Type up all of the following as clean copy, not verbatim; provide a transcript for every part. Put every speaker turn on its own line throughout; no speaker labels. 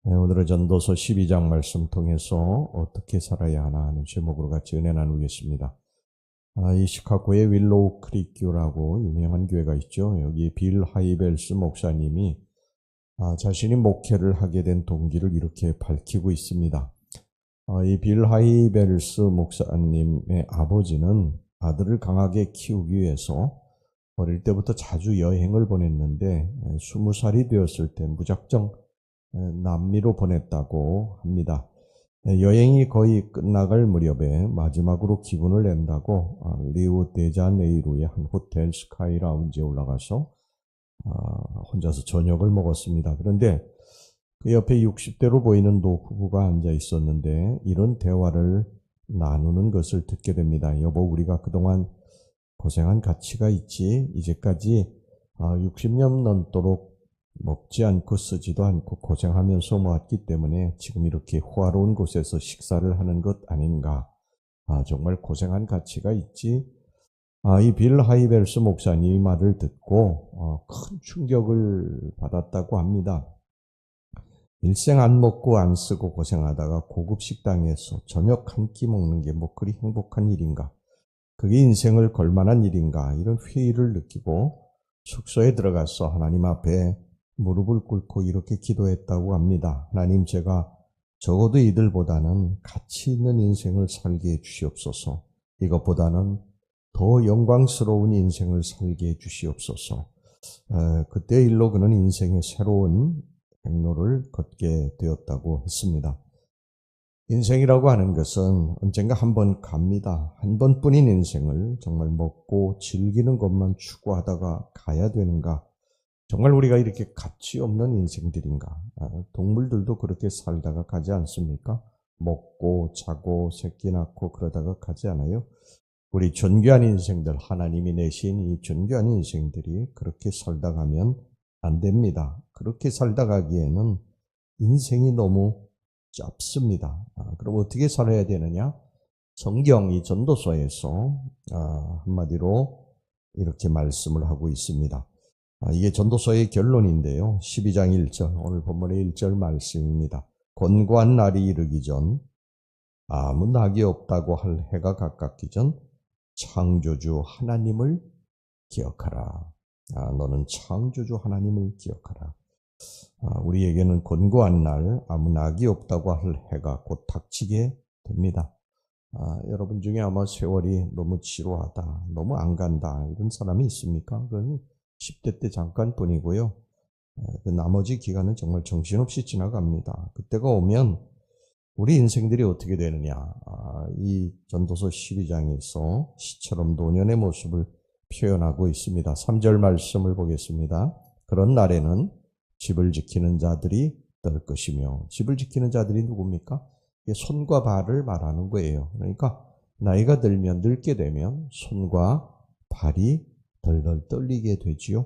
네, 오늘은 전도서 12장 말씀 통해서 어떻게 살아야 하나 하는 제목으로 같이 은혜 나누겠습니다. 이 시카고의 윌로우 크릭 교라고 유명한 교회가 있죠. 여기 빌 하이벨스 목사님이 자신이 목회를 하게 된 동기를 이렇게 밝히고 있습니다. 이 빌 하이벨스 목사님의 아버지는 아들을 강하게 키우기 위해서 어릴 때부터 자주 여행을 보냈는데 20살이 되었을 때 무작정 남미로 보냈다고 합니다. 여행이 거의 끝나갈 무렵에 마지막으로 기분을 낸다고 리우데자네이루의 한 호텔 스카이라운지에 올라가서 혼자서 저녁을 먹었습니다. 그런데 그 옆에 60대로 보이는 노부부가 앉아 있었는데 이런 대화를 나누는 것을 듣게 됩니다. 여보, 우리가 그동안 고생한 가치가 있지. 이제까지 60년 넘도록 먹지 않고 쓰지도 않고 고생하면서 모았기 때문에 지금 이렇게 호화로운 곳에서 식사를 하는 것 아닌가. 정말 고생한 가치가 있지. 이 빌 하이벨스 목사님 이 말을 듣고 큰 충격을 받았다고 합니다. 일생 안 먹고 안 쓰고 고생하다가 고급 식당에서 저녁 한 끼 먹는 게 뭐 그리 행복한 일인가. 그게 인생을 걸만한 일인가. 이런 회의를 느끼고 숙소에 들어가서 하나님 앞에 무릎을 꿇고 이렇게 기도했다고 합니다. 하나님, 제가 적어도 이들보다는 가치 있는 인생을 살게 해주시옵소서. 이것보다는 더 영광스러운 인생을 살게 해주시옵소서. 그때 일로 그는 인생의 새로운 행로를 걷게 되었다고 했습니다. 인생이라고 하는 것은 언젠가 한 번 갑니다. 한 번뿐인 인생을 정말 먹고 즐기는 것만 추구하다가 가야 되는가? 정말 우리가 이렇게 가치 없는 인생들인가? 동물들도 그렇게 살다가 가지 않습니까? 먹고 자고 새끼 낳고 그러다가 가지 않아요? 우리 존귀한 인생들, 하나님이 내신 이 존귀한 인생들이 그렇게 살다 가면 안 됩니다. 그렇게 살다 가기에는 인생이 너무 짧습니다. 그럼 어떻게 살아야 되느냐? 성경이 전도서에서 한마디로 이렇게 말씀을 하고 있습니다. 이게 전도서의 결론인데요. 12장 1절, 오늘 본문의 1절 말씀입니다. 곤고한 날이 이르기 전, 아무 낙이 없다고 할 해가 가깝기 전 창조주 하나님을 기억하라. 너는 창조주 하나님을 기억하라. 우리에게는 곤고한 날, 아무 낙이 없다고 할 해가 곧 닥치게 됩니다. 여러분 중에 아마 세월이 너무 지루하다, 너무 안 간다 이런 사람이 있습니까? 그건 10대 때 잠깐뿐이고요. 그 나머지 기간은 정말 정신없이 지나갑니다. 그때가 오면 우리 인생들이 어떻게 되느냐. 이 전도서 12장에서 시처럼 노년의 모습을 표현하고 있습니다. 3절 말씀을 보겠습니다. 그런 날에는 집을 지키는 자들이 떨 것이며, 집을 지키는 자들이 누굽니까? 이게 손과 발을 말하는 거예요. 그러니까 나이가 들면, 늙게 되면 손과 발이 덜덜 떨리게 되지요.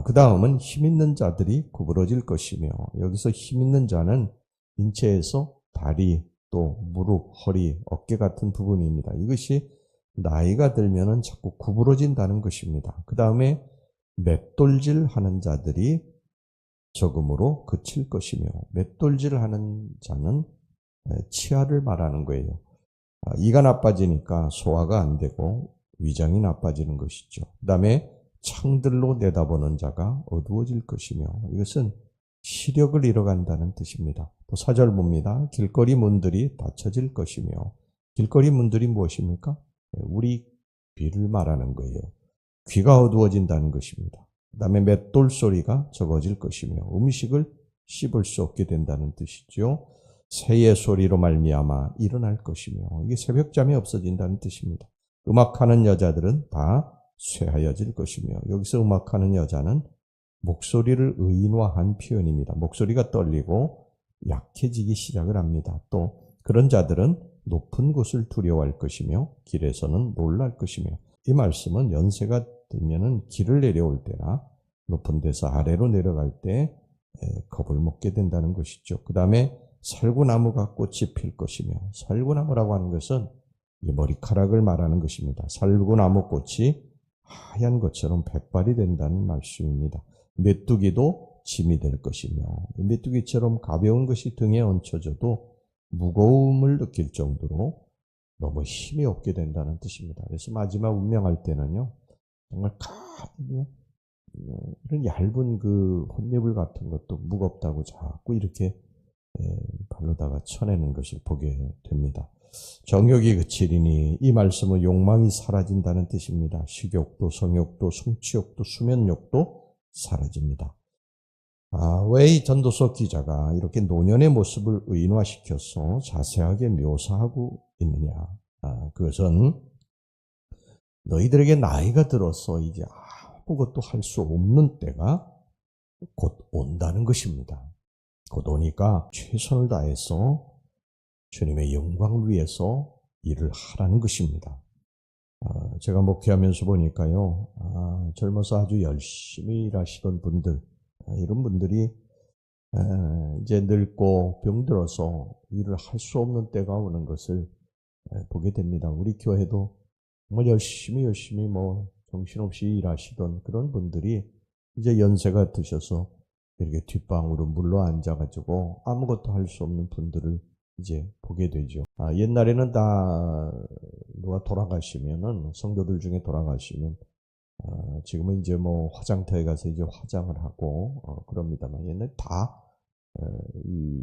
그 다음은 힘 있는 자들이 구부러질 것이며, 여기서 힘 있는 자는 인체에서 다리, 또 무릎, 허리, 어깨 같은 부분입니다. 이것이 나이가 들면은 자꾸 구부러진다는 것입니다. 그 다음에 맷돌질 하는 자들이 적음으로 그칠 것이며, 맷돌질 하는 자는 치아를 말하는 거예요. 이가 나빠지니까 소화가 안 되고 위장이 나빠지는 것이죠. 그 다음에 창들로 내다보는 자가 어두워질 것이며, 이것은 시력을 잃어간다는 뜻입니다. 또 4절 봅니다. 길거리 문들이 닫혀질 것이며, 길거리 문들이 무엇입니까? 우리 귀를 말하는 거예요. 귀가 어두워진다는 것입니다. 그 다음에 맷돌 소리가 적어질 것이며, 음식을 씹을 수 없게 된다는 뜻이죠. 새의 소리로 말미암아 일어날 것이며, 이게 새벽잠이 없어진다는 뜻입니다. 음악하는 여자들은 다 쇠하여질 것이며, 여기서 음악하는 여자는 목소리를 의인화한 표현입니다. 목소리가 떨리고 약해지기 시작을 합니다. 또 그런 자들은 높은 곳을 두려워할 것이며 길에서는 놀랄 것이며, 이 말씀은 연세가 들면은 길을 내려올 때나 높은 데서 아래로 내려갈 때 겁을 먹게 된다는 것이죠. 그 다음에 살구나무가 꽃이 필 것이며, 살구나무라고 하는 것은 이 머리카락을 말하는 것입니다. 살구나무 꽃이 하얀 것처럼 백발이 된다는 말씀입니다. 메뚜기도 짐이 될 것이며 메뚜기처럼 가벼운 것이 등에 얹혀져도 무거움을 느낄 정도로 너무 힘이 없게 된다는 뜻입니다. 그래서 마지막 운명할 때는요, 정말 이런 얇은 그 혼잎을 같은 것도 무겁다고 자꾸 이렇게 발로다가 쳐내는 것을 보게 됩니다. 정욕이 그치리니 이 말씀은 욕망이 사라진다는 뜻입니다. 식욕도 성욕도 성취욕도 수면욕도 사라집니다. 왜 이 전도서 기자가 이렇게 노년의 모습을 의인화시켜서 자세하게 묘사하고 있느냐? 그것은 너희들에게 나이가 들어서 이제 아무것도 할 수 없는 때가 곧 온다는 것입니다. 곧 오니까 최선을 다해서 주님의 영광을 위해서 일을 하라는 것입니다. 제가 목회하면서 보니까요, 젊어서 아주 열심히 일하시던 분들, 이런 분들이 이제 늙고 병들어서 일을 할 수 없는 때가 오는 것을 보게 됩니다. 우리 교회도 정말 열심히 정신없이 일하시던 그런 분들이 이제 연세가 드셔서 이렇게 뒷방으로 물러 앉아가지고 아무것도 할 수 없는 분들을 이제 보게 되죠. 옛날에는 다 누가 돌아가시면은, 성도들 중에 돌아가시면 지금은 이제 화장터에 가서 이제 화장을 하고 그럽니다만, 옛날에 다 이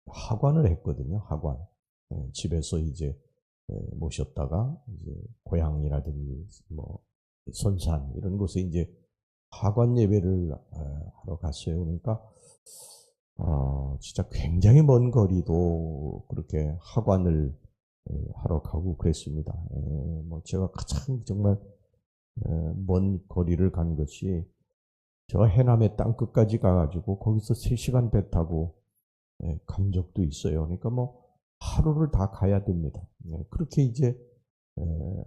하관을 했거든요. 하관. 집에서 이제 모셨다가 이제 고향이라든지 선산 이런 곳에 이제 하관 예배를 하러 갔어요. 그러니까 진짜 굉장히 먼 거리도 그렇게 하관을 하러 가고 그랬습니다. 제가 가장 정말 먼 거리를 간 것이 저 해남의 땅끝까지 가가지고 거기서 3시간 배 타고 간 적도 있어요. 그러니까 하루를 다 가야 됩니다. 그렇게 이제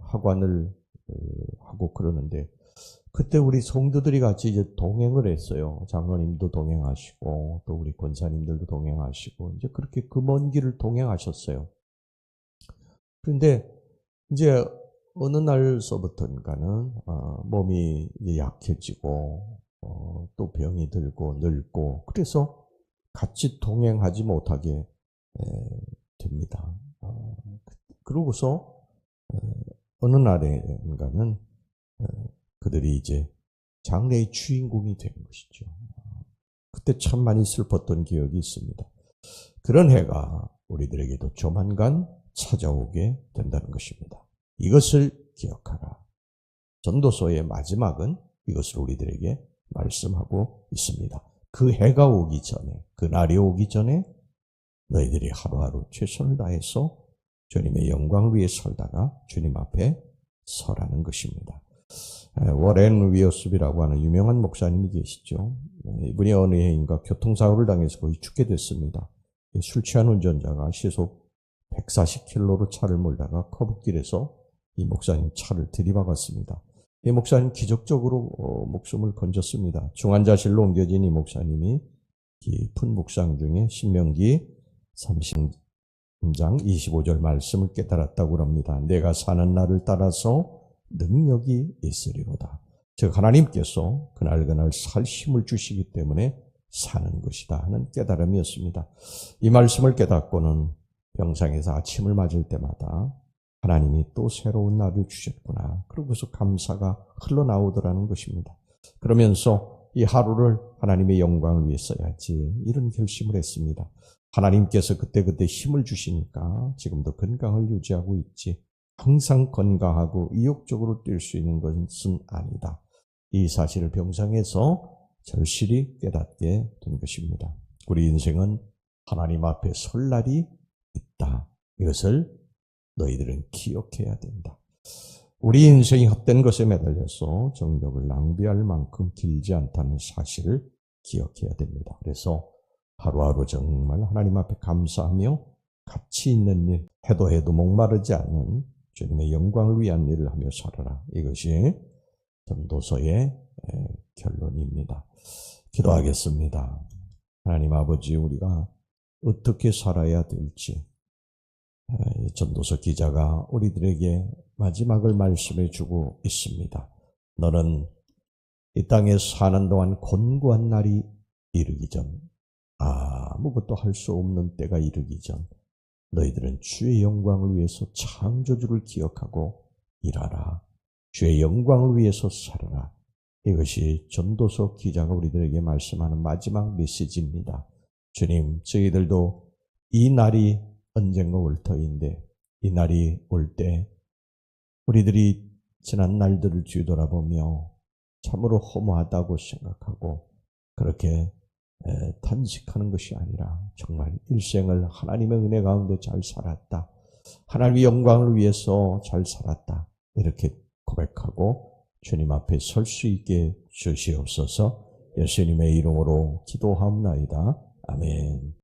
하관을 하고 그러는데, 그때 우리 성도들이 같이 이제 동행을 했어요. 장로님도 동행하시고 또 우리 권사님들도 동행하시고 이제 그렇게 그 먼 길을 동행하셨어요. 그런데 이제 어느 날서부터인가는 몸이 이제 약해지고 또 병이 들고 늙고, 그래서 같이 동행하지 못하게 됩니다. 그러고서 어느 날인가는 그들이 이제 장래의 주인공이 된 것이죠. 그때 참 많이 슬펐던 기억이 있습니다. 그런 해가 우리들에게도 조만간 찾아오게 된다는 것입니다. 이것을 기억하라. 전도서의 마지막은 이것을 우리들에게 말씀하고 있습니다. 그 해가 오기 전에, 그 날이 오기 전에 너희들이 하루하루 최선을 다해서 주님의 영광을 위해 살다가 주님 앞에 서라는 것입니다. 워렌 위어스비라고 하는 유명한 목사님이 계시죠. 이분이 어느 해인가 교통사고를 당해서 거의 죽게 됐습니다. 술 취한 운전자가 시속 140km로 차를 몰다가 커브길에서 이 목사님 차를 들이박았습니다. 이 목사님 기적적으로 목숨을 건졌습니다. 중환자실로 옮겨진 이 목사님이 깊은 묵상 중에 신명기 30장 25절 말씀을 깨달았다고 합니다. 내가 사는 날을 따라서 능력이 있으리로다. 즉 하나님께서 그날 살 힘을 주시기 때문에 사는 것이다 하는 깨달음이었습니다. 이 말씀을 깨닫고는 병상에서 아침을 맞을 때마다 하나님이 또 새로운 날을 주셨구나, 그러고서 감사가 흘러나오더라는 것입니다. 그러면서 이 하루를 하나님의 영광을 위해 써야지, 이런 결심을 했습니다. 하나님께서 그때그때 힘을 주시니까 지금도 건강을 유지하고 있지, 항상 건강하고 의욕적으로 뛸 수 있는 것은 아니다. 이 사실을 병상에서 절실히 깨닫게 된 것입니다. 우리 인생은 하나님 앞에 설 날이 있다. 이것을 너희들은 기억해야 된다. 우리 인생이 헛된 것에 매달려서 정력을 낭비할 만큼 길지 않다는 사실을 기억해야 됩니다. 그래서 하루하루 정말 하나님 앞에 감사하며 가치 있는 일, 해도 목마르지 않는 주님의 영광을 위한 일을 하며 살아라. 이것이 전도서의 결론입니다. 기도하겠습니다. 하나님 아버지, 우리가 어떻게 살아야 될지 전도서 기자가 우리들에게 마지막을 말씀해 주고 있습니다. 너는 이 땅에 사는 동안 곤고한 날이 이르기 전, 아무것도 할 수 없는 때가 이르기 전 너희들은 주의 영광을 위해서 창조주를 기억하고 일하라. 주의 영광을 위해서 살아라. 이것이 전도서 기자가 우리들에게 말씀하는 마지막 메시지입니다. 주님, 저희들도 이 날이 언젠가 올 터인데 이 날이 올 때 우리들이 지난 날들을 뒤돌아보며 참으로 허무하다고 생각하고 그렇게 탄식하는 것이 아니라 정말 일생을 하나님의 은혜 가운데 잘 살았다. 하나님의 영광을 위해서 잘 살았다. 이렇게 고백하고 주님 앞에 설 수 있게 주시옵소서. 예수님의 이름으로 기도하옵나이다. 아멘.